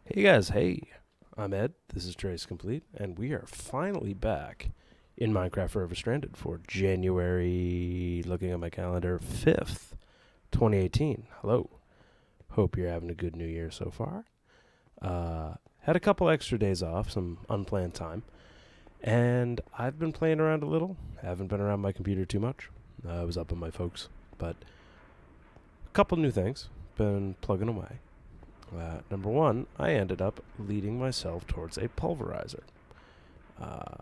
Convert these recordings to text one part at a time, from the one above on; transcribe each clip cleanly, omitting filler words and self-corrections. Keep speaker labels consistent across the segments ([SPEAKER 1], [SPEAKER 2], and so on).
[SPEAKER 1] Hey guys, hey, I'm Ed. This is Trace Complete, and we are finally back in Minecraft Forever Stranded for January, looking at my calendar, 5th, 2018. Hello. Hope you're having a good new year so far. Had a couple extra days off, some unplanned time, and I've been playing around a little. Haven't been around my computer too much. I was up with my folks, but a couple new things. Been plugging away. Number one, I ended up leading myself towards a pulverizer. Uh,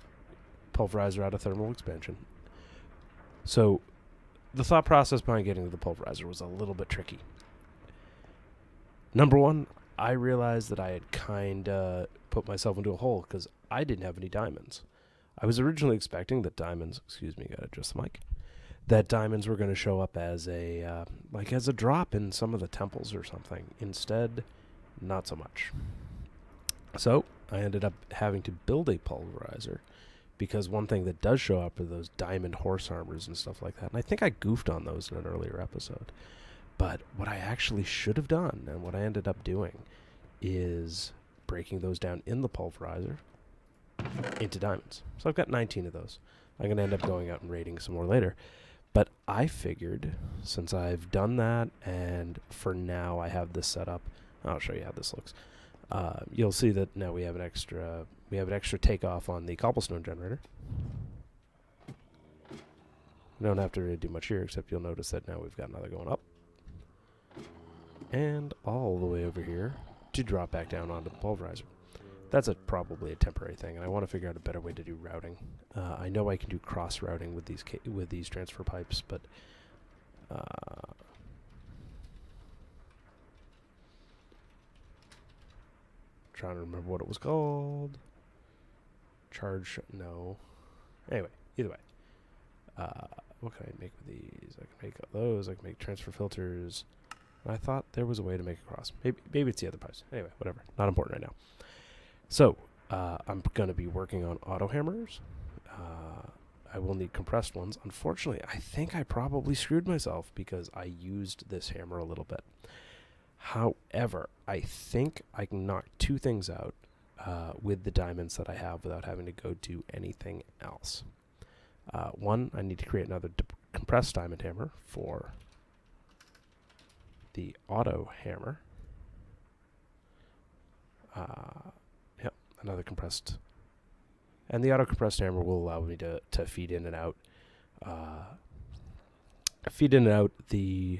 [SPEAKER 1] Pulverizer out of thermal expansion. So the thought process behind getting to the pulverizer was a little bit tricky. Number one, I realized that I had kind of put myself into a hole because I didn't have any diamonds. I was originally expecting that diamonds, excuse me, gotta adjust the mic, that diamonds were going to show up as as a drop in some of the temples or something. Instead, not so much. So I ended up having to build a pulverizer because one thing that does show up are those diamond horse armors and stuff like that. And I think I goofed on those in an earlier episode. But what I actually should have done and what I ended up doing is breaking those down in the pulverizer into diamonds. So I've got 19 of those. I'm going to end up going out and raiding some more later. But I figured, since I've done that, and for now I have this set up, I'll show you how this looks. You'll see that now we have an extra takeoff on the cobblestone generator. We don't have to really do much here, except you'll notice that now we've got another going up. And all the way over here to drop back down onto the pulverizer. That's probably a temporary thing, and I want to figure out a better way to do routing. I know I can do cross routing with these transfer pipes, but trying to remember what it was called. Charge, no. Anyway, either way, what can I make with these? I can make those. I can make transfer filters. I thought there was a way to make a cross. Maybe it's the other pipes. Anyway, whatever. Not important right now. So, I'm going to be working on auto hammers. I will need compressed ones. Unfortunately, I think I probably screwed myself because I used this hammer a little bit. However, I think I can knock two things out with the diamonds that I have without having to go do anything else. One, I need to create another compressed diamond hammer for the auto hammer. Another compressed, and the auto compressed hammer will allow me to feed in and out the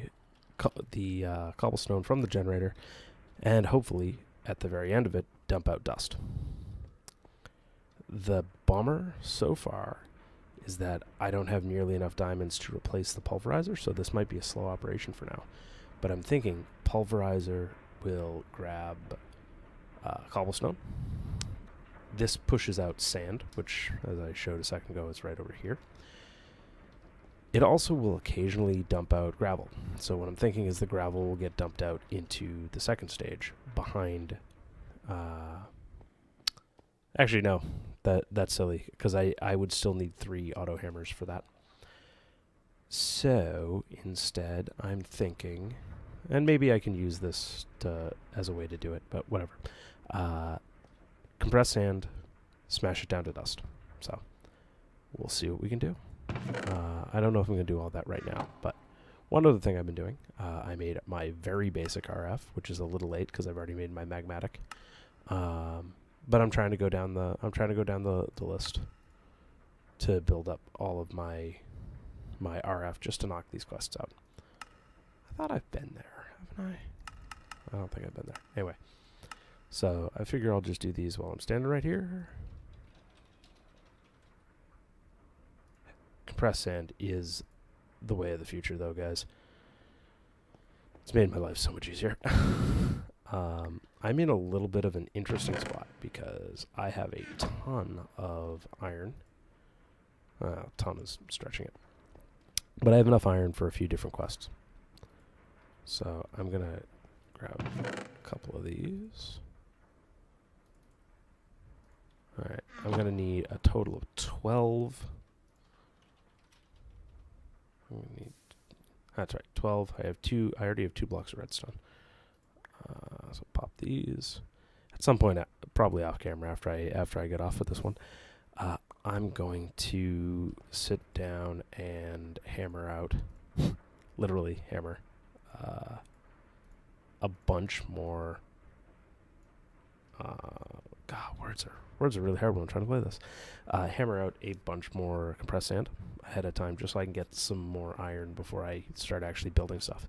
[SPEAKER 1] cobblestone from the generator, and hopefully at the very end of it dump out dust. The bummer so far is that I don't have nearly enough diamonds to replace the pulverizer, so this might be a slow operation for now. But I'm thinking pulverizer will grab cobblestone. This pushes out sand, which, as I showed a second ago, is right over here. It also will occasionally dump out gravel. So what I'm thinking is the gravel will get dumped out into the second stage behind... actually, no. That's silly, because I would still need 3 auto hammers for that. So, instead, I'm thinking... And maybe I can use this as a way to do it, but whatever. Compress sand, smash it down to dust. So, we'll see what we can do. I don't know if I'm going to do all that right now, but one other thing I've been doing, I made my very basic RF, which is a little late because I've already made my magmatic. But I'm trying to go down the list to build up all of my RF just to knock these quests out. I thought I've been there, haven't I? I don't think I've been there. Anyway, so I figure I'll just do these while I'm standing right here. Compressed sand is the way of the future, though, guys. It's made my life so much easier. I'm in a little bit of an interesting spot because I have a ton of iron. Ton is stretching it. But I have enough iron for a few different quests. So I'm going to grab a couple of these. Alright, I'm going to need a total of 12. That's right, 12. I already have 2 blocks of redstone. So pop these. at some point, probably off camera after I get off with this one, I'm going to sit down and hammer out, literally hammer, a bunch more. God, words are really hard when I'm trying to play this. Hammer out a bunch more compressed sand ahead of time, just so I can get some more iron before I start actually building stuff.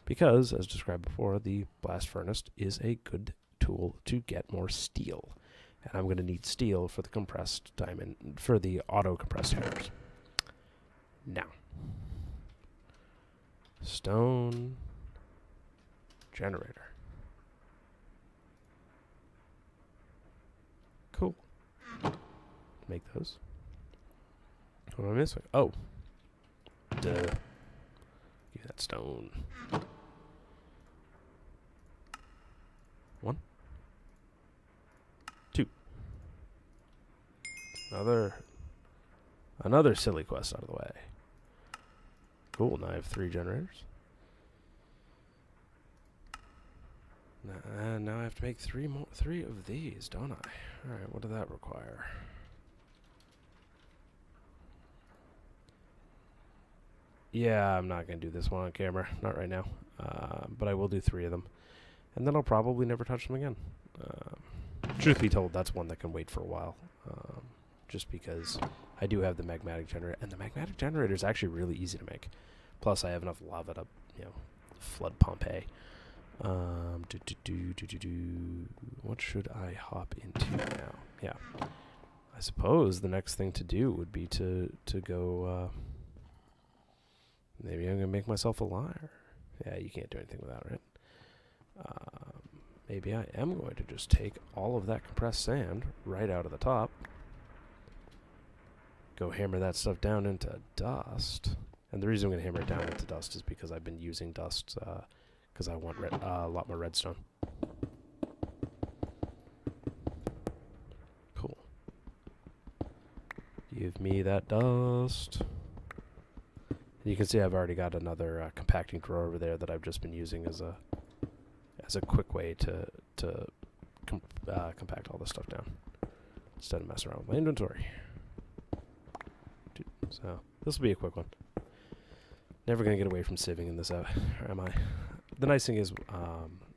[SPEAKER 1] Because, as described before, the blast furnace is a good tool to get more steel. And I'm going to need steel for the compressed diamond, for the auto compressed hammers. Now, stone generator. Cool. Make those. What am I missing? Oh. Duh. Give that stone. 1, 2. Another silly quest out of the way. Cool, now I have 3 generators. Now I have to make 3 of these, don't I? Alright, what does that require? Yeah, I'm not going to do this one on camera. Not right now. But I will do 3 of them. And then I'll probably never touch them again. Truth be told, that's one that can wait for a while. Just because I do have the magmatic generator. And the magmatic generator is actually really easy to make. Plus, I have enough lava to, flood Pompeii. What should I hop into now? Yeah. I suppose the next thing to do would be to go, maybe I'm going to make myself a lyre. Yeah, you can't do anything without it. Maybe I am going to just take all of that compressed sand right out of the top. Go hammer that stuff down into dust. And the reason I'm going to hammer it down into dust is because I've been using dust, because I want a lot more redstone. Cool. Give me that dust. And you can see I've already got another compacting drawer over there that I've just been using as a quick way to compact all this stuff down instead of messing around with my inventory. So this will be a quick one. Never gonna get away from sieving in this, am I? The nice thing is,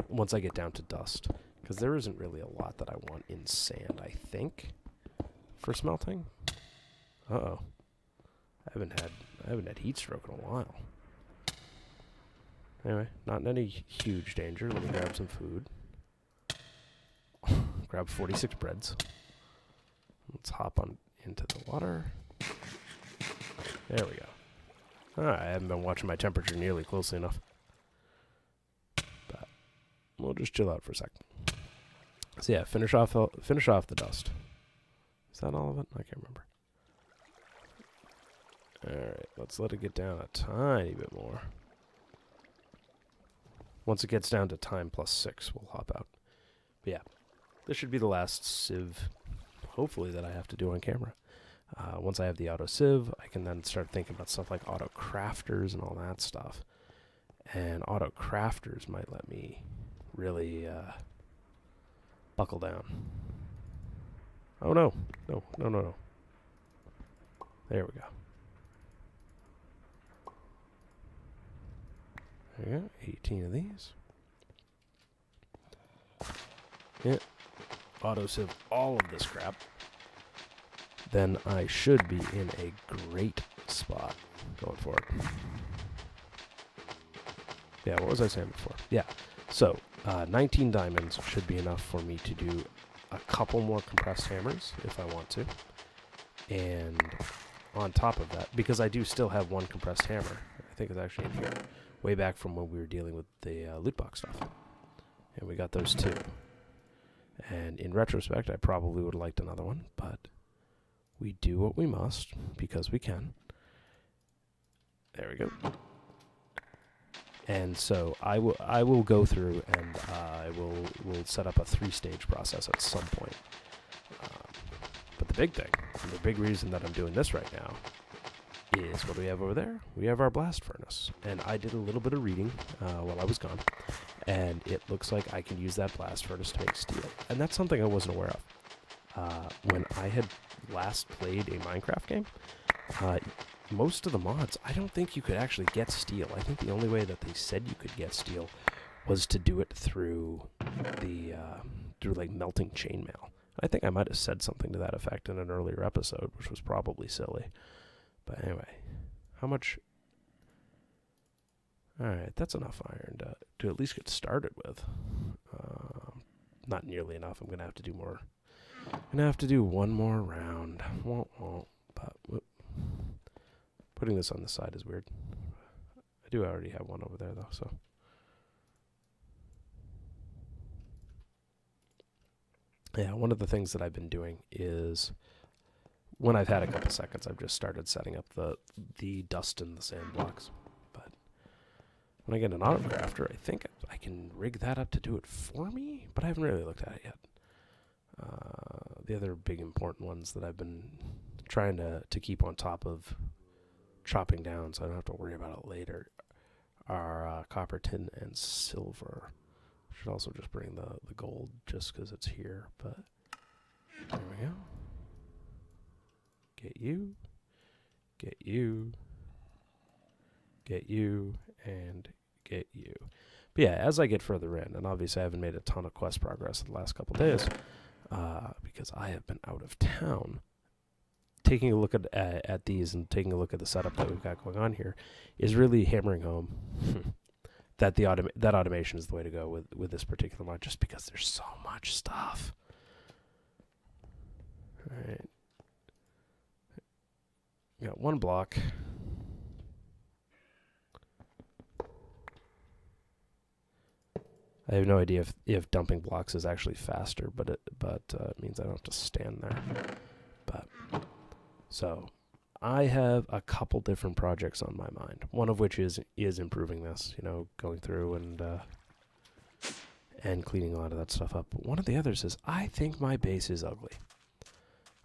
[SPEAKER 1] once I get down to dust, because there isn't really a lot that I want in sand, I think, for smelting. Uh-oh. I haven't had heat stroke in a while. Anyway, not in any huge danger. Let me grab some food. Grab 46 breads. Let's hop on into the water. There we go. Alright, I haven't been watching my temperature nearly closely enough. But we'll just chill out for a second. So yeah, finish off the dust. Is that all of it? I can't remember. Alright, let's let it get down a tiny bit more. Once it gets down to time plus 6, we'll hop out. But yeah, this should be the last sieve, hopefully, that I have to do on camera. Once I have the auto sieve, I can then start thinking about stuff like auto crafters and all that stuff. And auto crafters might let me really buckle down. Oh no. No. There we go. There we go. 18 of these. Yeah. Auto sieve all of this crap. Then I should be in a great spot going forward. Yeah, what was I saying before? Yeah, so 19 diamonds should be enough for me to do a couple more compressed hammers if I want to. And on top of that, because I do still have 1 compressed hammer, I think it's actually in here, way back from when we were dealing with the loot box stuff. And we got those 2. And in retrospect, I probably would have liked another one, but we do what we must, because we can. There we go. And so I will go through and I will set up a 3-stage process at some point. But the big thing, and the big reason that I'm doing this right now, is what do we have over there? We have our blast furnace. And I did a little bit of reading while I was gone. and it looks like I can use that blast furnace to make steel. And that's something I wasn't aware of. When I had last played a Minecraft game, most of the mods, I don't think you could actually get steel. I think the only way that they said you could get steel was to do it through the through like melting chainmail. I think I might have said something to that effect in an earlier episode, which was probably silly. But anyway, how much? All right, that's enough iron to at least get started with. Not nearly enough. I'm gonna have to do more. I'm gonna have to do one more round. But putting this on the side is weird. I do already have one over there though, so. Yeah, one of the things that I've been doing is when I've had a couple seconds, I've just started setting up the dust and the sand blocks. But when I get an autocrafter, I think I can rig that up to do it for me, but I haven't really looked at it yet. The other big important ones that I've been trying to keep on top of chopping down so I don't have to worry about it later are copper, tin, and silver. Should also just bring the gold just because it's here, but there we go. Get you, get you, get you, and get you. But yeah, as I get further in, and obviously I haven't made a ton of quest progress in the last couple days because I have been out of town. Taking a look at these and taking a look at the setup that we've got going on here is really hammering home that that automation is the way to go with this particular mod, just because there's so much stuff. All right, got one block. I have no idea if dumping blocks is actually faster, but it means I don't have to stand there. But so I have a couple different projects on my mind. One of which is improving this, going through and cleaning a lot of that stuff up. But one of the others is I think my base is ugly.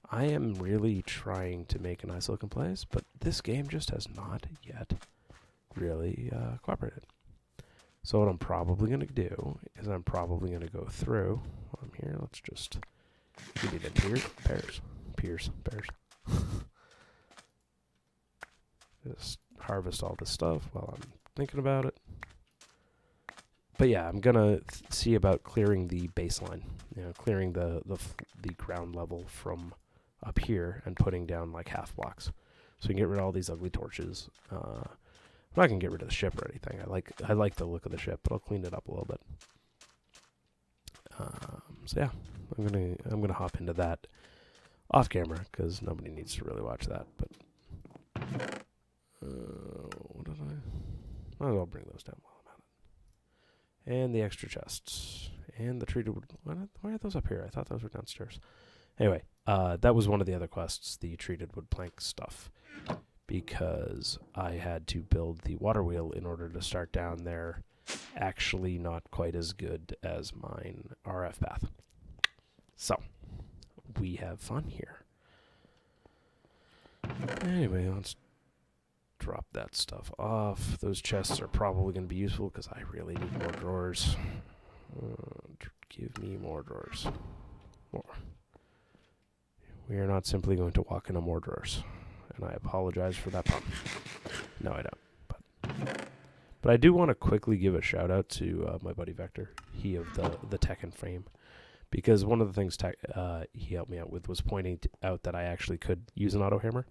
[SPEAKER 1] I am really trying to make a nice looking place, but this game just has not yet really cooperated. So what I'm probably going to do is I'm probably going to go through. While I'm here, let's just give me the pears. Just harvest all this stuff while I'm thinking about it. But yeah, I'm gonna see about clearing the baseline, clearing the ground level from up here and putting down like half blocks, so we can get rid of all these ugly torches. I'm not gonna get rid of the ship or anything. I like the look of the ship, but I'll clean it up a little bit. So yeah, I'm gonna hop into that off camera because nobody needs to really watch that. But what did I? Might as well bring those down while I'm at it. And the extra chests and the treated wood. Why are those up here? I thought those were downstairs. Anyway, that was one of the other quests, the treated wood plank stuff, because I had to build the water wheel in order to start down there. Actually, not quite as good as mine RF path. So we have fun here. Anyway, let's drop that stuff off. Those chests are probably going to be useful because I really need more drawers. Give me more drawers. More. We are not simply going to walk into more drawers. And I apologize for that pun. No, I don't. But I do want to quickly give a shout out to my buddy Vector, he of the Tech and Frame, because one of the things he helped me out with was pointing out that I actually could use an auto hammer.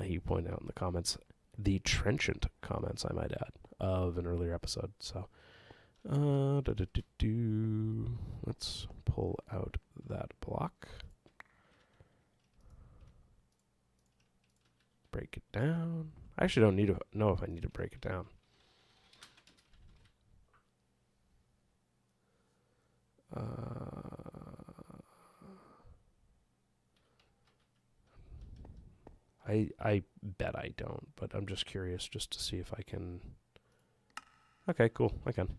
[SPEAKER 1] He pointed out in the comments, the trenchant comments, I might add, of an earlier episode. So, let's pull out that block. Break it down. I actually don't need to know if I need to break it down. I bet I don't, but I'm just curious just to see if I can. Okay, cool, I can.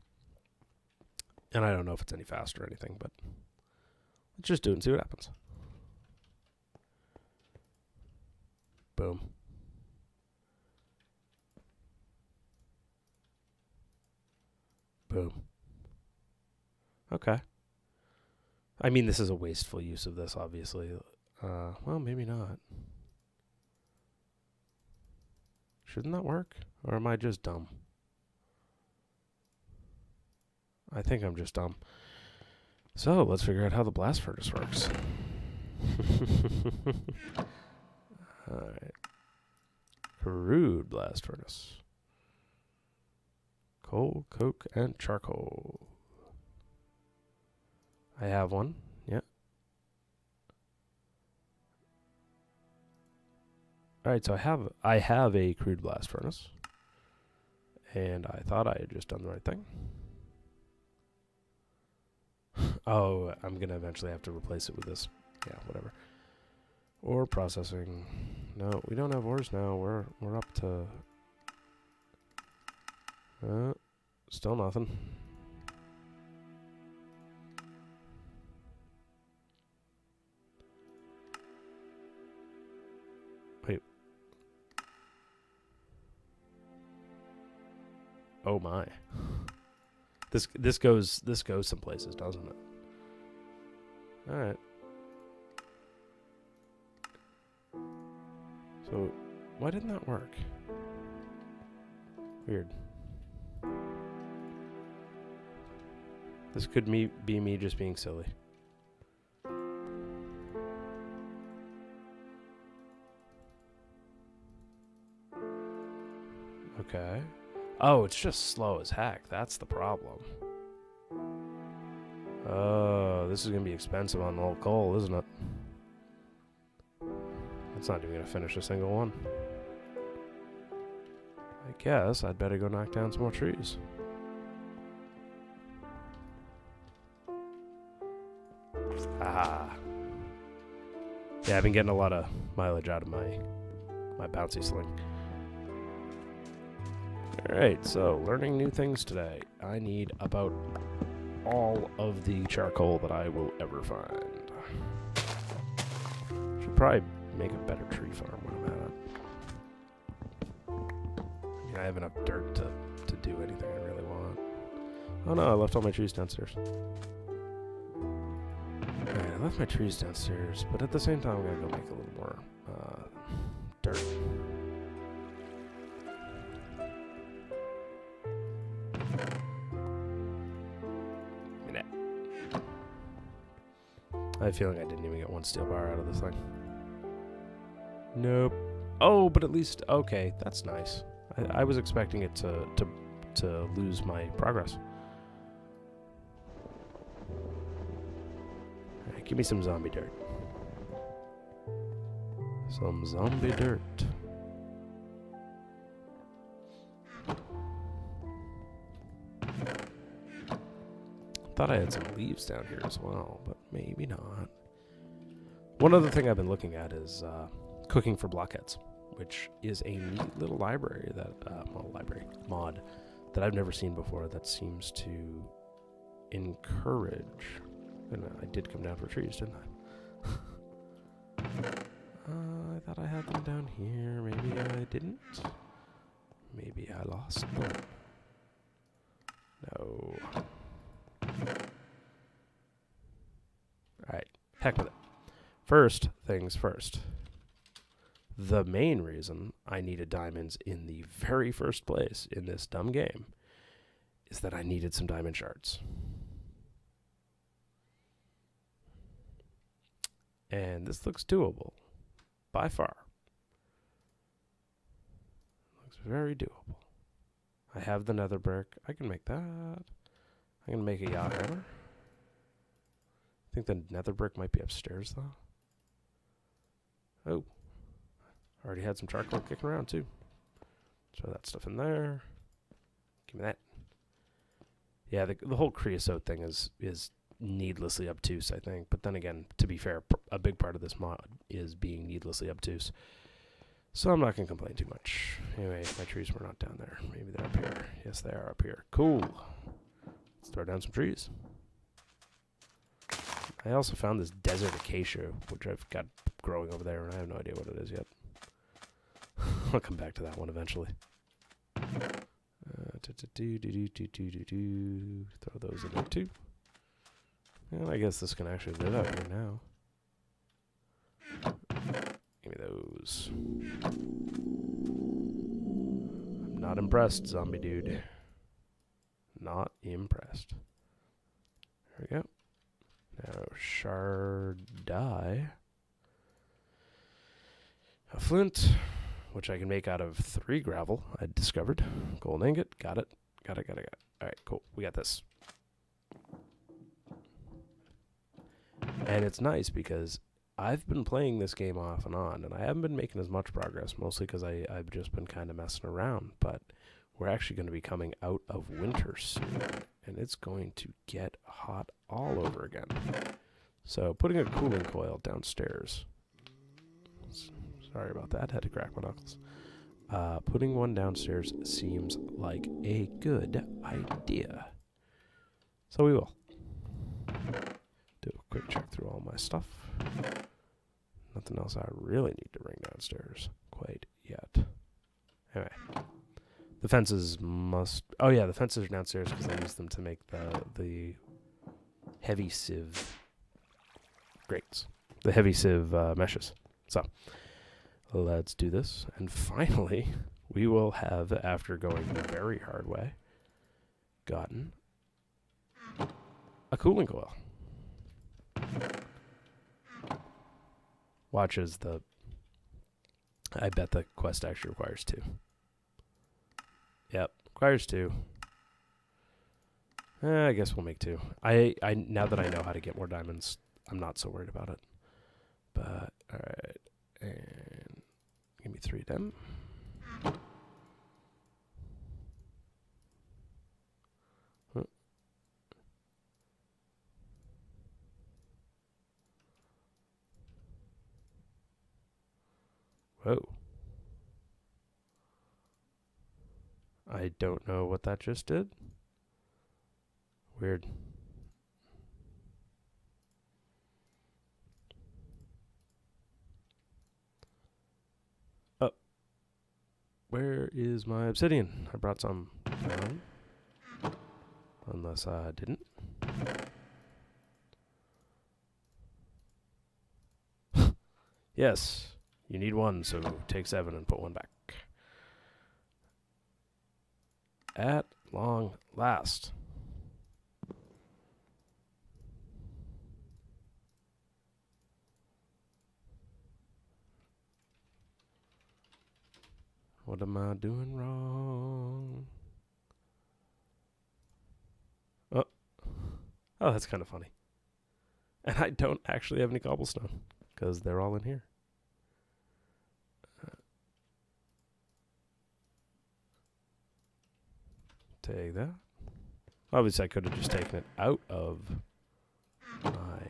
[SPEAKER 1] And I don't know if it's any faster or anything, but let's just do it and see what happens. Boom. Boom. Okay. I mean, this is a wasteful use of this, obviously. Well, maybe not. Shouldn't that work? Or am I just dumb? I think I'm just dumb. So, let's figure out how the blast furnace works. Alright. Crude blast furnace. Coal, coke, and charcoal. I have one. Yeah. Alright, so I have a crude blast furnace. And I thought I had just done the right thing. Oh, I'm going to eventually have to replace it with this. Yeah, whatever. Ore processing. No, we don't have ores now. We're up to... still nothing. Wait. Oh my. This goes some places, doesn't it? All right. So, why didn't that work? Weird. This could be me just being silly. Okay. Oh, it's just slow as heck. That's the problem. Oh, this is going to be expensive on the whole coal, isn't it? It's not even going to finish a single one. I guess I'd better go knock down some more trees. Ah. Yeah, I've been getting a lot of mileage out of my bouncy sling. Alright, so learning new things today. I need about all of the charcoal that I will ever find. Should probably make a better tree farm when I'm at it. I mean, I have enough dirt to do anything I really want. Oh no, I left all my trees downstairs. Alright, I left my trees downstairs, but at the same time I'm gonna go make a little more dirt. I have a feeling I didn't even get one steel bar out of this thing. Nope. Oh, but at least, okay, that's nice. I was expecting it to lose my progress. Alright, give me some zombie dirt. Some zombie dirt. Thought I had some leaves down here as well, but maybe not. One other thing I've been looking at is cooking for blockheads, which is a neat little library that mod that I've never seen before that seems to encourage. And I did come down for trees, didn't I? I thought I had them down here. Maybe I didn't. Maybe I lost them. No. Alright, heck with it. First things first. The main reason I needed diamonds in the very first place in this dumb game is that I needed some diamond shards. And this looks doable. By far. Looks very doable. I have the nether brick. I can make that. I'm going to make a yacht hammer. I think the nether brick might be upstairs, though. Oh. Already had some charcoal kicking around, too. Throw that stuff in there. Give me that. Yeah, the whole creosote thing is needlessly obtuse, I think. But then again, to be fair, a big part of this mod is being needlessly obtuse. So I'm not going to complain too much. Anyway, my trees were not down there. Maybe they're up here. Yes, they are up here. Cool. Let's throw down some trees. I also found this desert acacia, which I've got growing over there, and I have no idea what it is yet. I'll come back to that one eventually. Throw those in there too. And I guess this can actually live out here now. Give me those. I'm not impressed, zombie dude. Not impressed. There we go. Now, shard die. A flint, which I can make out of 3 gravel, I discovered. Gold ingot, got it. Got it. Alright, cool. We got this. And it's nice because I've been playing this game off and on, and I haven't been making as much progress, mostly because I've just been kind of messing around. But we're actually going to be coming out of winter soon, and it's going to get hot all over again. So putting a cooling coil downstairs. Sorry about that, had to crack my knuckles. Putting one downstairs seems like a good idea. So we will. Do a quick check through all my stuff. Nothing else I really need to bring downstairs quite yet. Anyway. The fences must... Oh yeah, the fences are downstairs because I use them to make the heavy sieve grates. The heavy sieve meshes. So, let's do this. And finally, we will have, after going the very hard way, gotten a cooling coil. Watch as the... I bet the quest actually requires 2. Yep, requires 2. I guess we'll make 2. I now that I know how to get more diamonds, I'm not so worried about it. But, alright. And give me 3 of them. Huh. Whoa. I don't know what that just did. Weird. Oh. Where is my obsidian? I brought some down. Unless I didn't. Yes. You need 1, so take 7 and put 1 back. At long last. What am I doing wrong? Oh. Oh, that's kind of funny. And I don't actually have any cobblestone, because they're all in here. Take that. Obviously, I could have just taken it out of my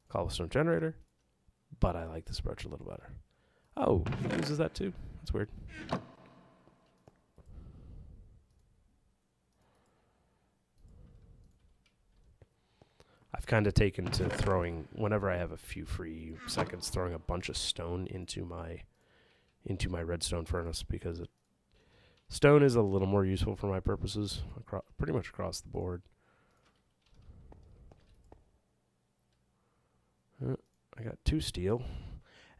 [SPEAKER 1] cobblestone generator, but I like this approach a little better. Oh, it uses that too. That's weird. I've kind of taken to throwing, whenever I have a few free seconds, throwing a bunch of stone into my redstone furnace, because stone is a little more useful for my purposes, pretty much across the board. I got 2 steel,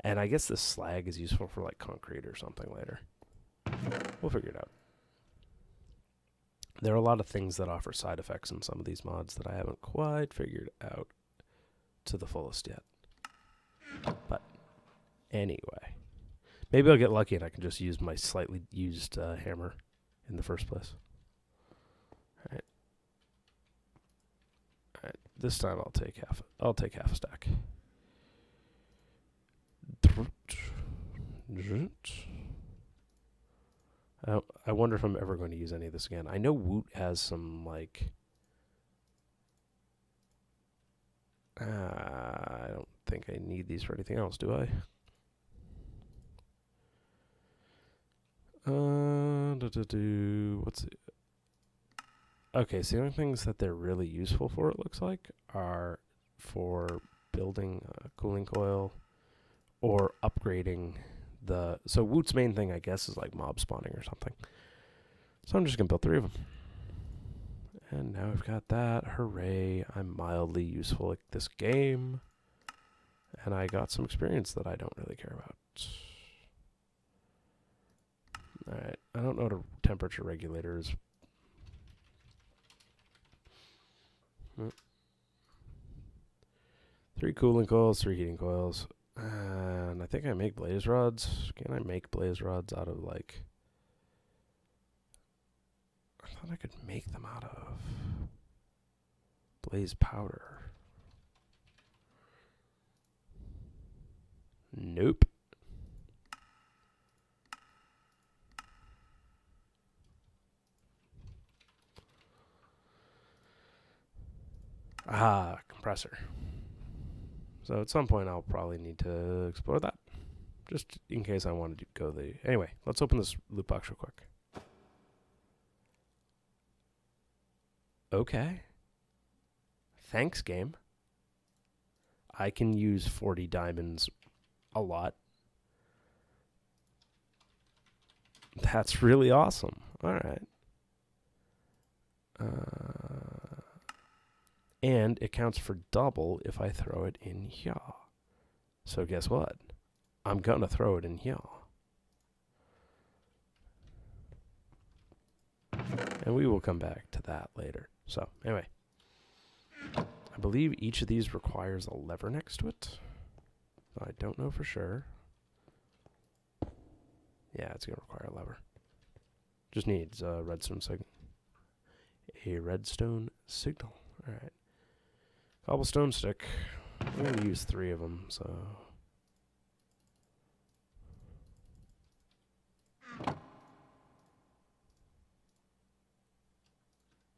[SPEAKER 1] and I guess this slag is useful for like concrete or something later. We'll figure it out. There are a lot of things that offer side effects in some of these mods that I haven't quite figured out to the fullest yet. But anyway. Maybe I'll get lucky and I can just use my slightly used hammer in the first place. Alright. Alright. This time I'll take half a stack. I wonder if I'm ever going to use any of this again. I know Woot has some, like... I don't think I need these for anything else, do I? What's it? Okay, so the only things that they're really useful for, it looks like, are for building a cooling coil or upgrading the... So Woot's main thing, I guess, is like mob spawning or something. So I'm just going to build 3 of them. And now we've got that. Hooray. I'm mildly useful at this game. And I got some experience that I don't really care about. Alright. I don't know what a temperature regulator is. 3 cooling coils, 3 heating coils. And I think I make blaze rods. Can I make blaze rods out of, like... I thought I could make them out of blaze powder. Nope. Ah, compressor. So at some point I'll probably need to explore that. Just in case I wanted to go the... Anyway, let's open this loot box real quick. Okay. Thanks, game. I can use 40 diamonds a lot. That's really awesome. All right. And it counts for double if I throw it in here. So guess what? I'm going to throw it in here. And we will come back to that later. So, anyway. I believe each of these requires a lever next to it. I don't know for sure. Yeah, it's going to require a lever. Just needs a redstone signal. A redstone signal. Alright. Cobblestone stick. I'm going to use 3 of them, so...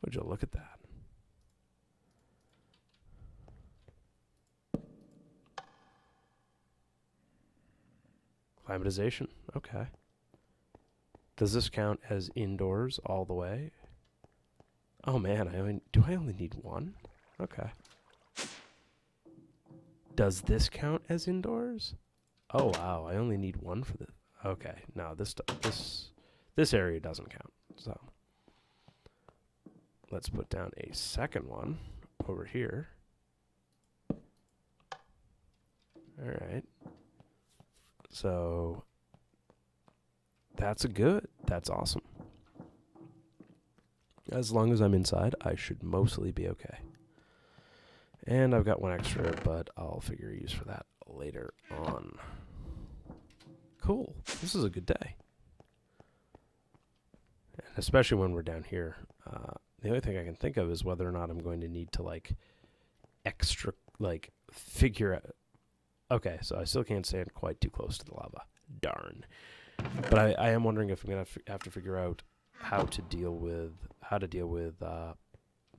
[SPEAKER 1] Would you look at that? Climatization. Okay. Does this count as indoors all the way? Oh man, do I only need 1? Okay. Does this count as indoors? Oh wow, I only need 1 for this. Okay, no, this area doesn't count. So let's put down a second one over here. All right. So that's that's awesome. As long as I'm inside, I should mostly be okay. And I've got 1 extra, but I'll figure a use for that later on. Cool. This is a good day. And especially when we're down here. The only thing I can think of is whether or not I'm going to need to, like, figure out... Okay, so I still can't stand quite too close to the lava. Darn. But I am wondering if I'm going to have to figure out how to deal with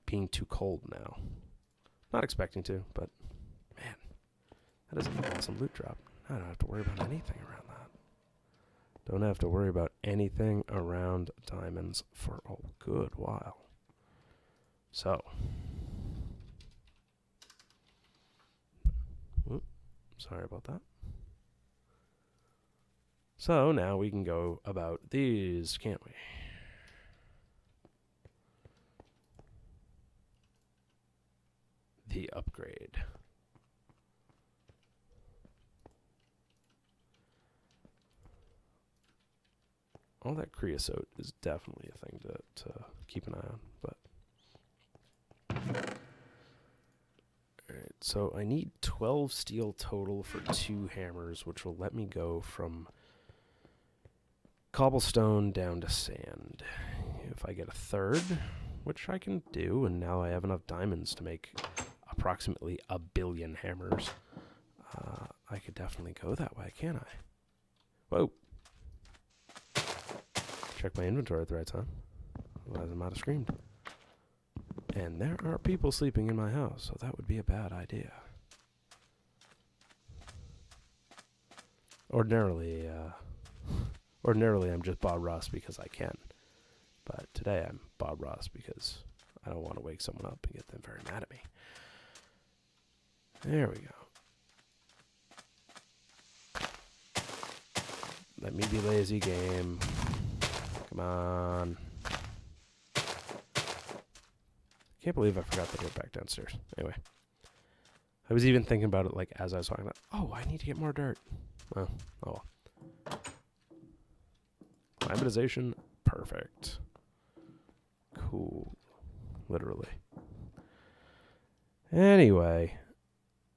[SPEAKER 1] being too cold now. Not expecting to, but man, that is an awesome loot drop. I don't have to worry about anything around that. Don't have to worry about anything around diamonds for a good while. So, sorry about that. So now we can go about these, can't we? The upgrade. All that creosote is definitely a thing to keep an eye on, but... Alright, so I need 12 steel total for 2 hammers, which will let me go from cobblestone down to sand. If I get a third, which I can do, and now I have enough diamonds to make approximately 1 billion hammers, I could definitely go that way, can't I? Whoa. Check my inventory at the right time. Otherwise I might have screamed. And there are people sleeping in my house, so that would be a bad idea. Ordinarily I'm just Bob Ross because I can. But today I'm Bob Ross because I don't want to wake someone up and get them very mad at me. There we go. Let me be lazy, game. Come on. can't believe I forgot to get back downstairs. Anyway, I was even thinking about it like as I was talking about, oh, I need to get more dirt. Oh well. Climatization, perfect. Cool. Literally. Anyway,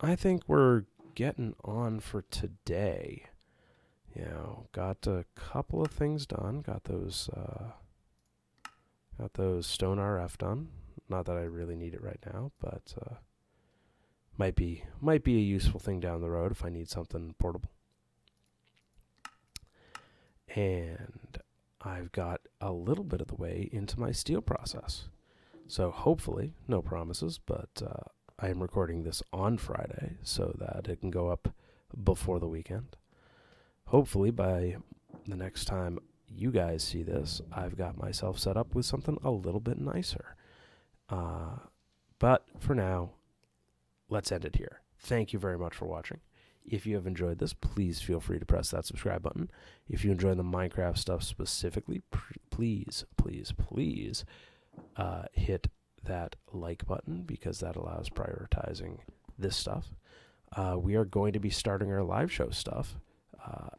[SPEAKER 1] I think we're getting on for today. Got a couple of things done. Got those Stone RF done. Not that I really need it right now, but might be a useful thing down the road if I need something portable. And I've got a little bit of the way into my steel process. So hopefully, no promises, but I am recording this on Friday so that it can go up before the weekend. Hopefully by the next time you guys see this, I've got myself set up with something a little bit nicer. But for now, let's end it here. Thank you very much for watching. If you have enjoyed this, please feel free to press that subscribe button. If you enjoy the Minecraft stuff specifically, please hit that like button because that allows prioritizing this stuff. We are going to be starting our live show stuff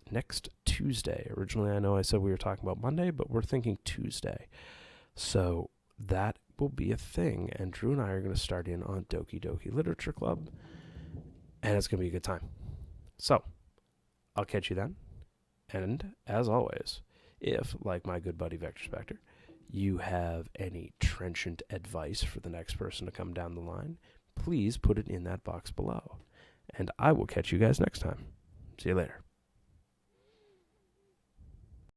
[SPEAKER 1] next Tuesday. Originally, I know I said we were talking about Monday, but we're thinking Tuesday. So that will be a thing, and Drew and I are going to start in on Doki Doki Literature Club, and it's going to be a good time. So, I'll catch you then. And, as always, if, like my good buddy Vector Spectre, you have any trenchant advice for the next person to come down the line, please put it in that box below. And I will catch you guys next time. See you later.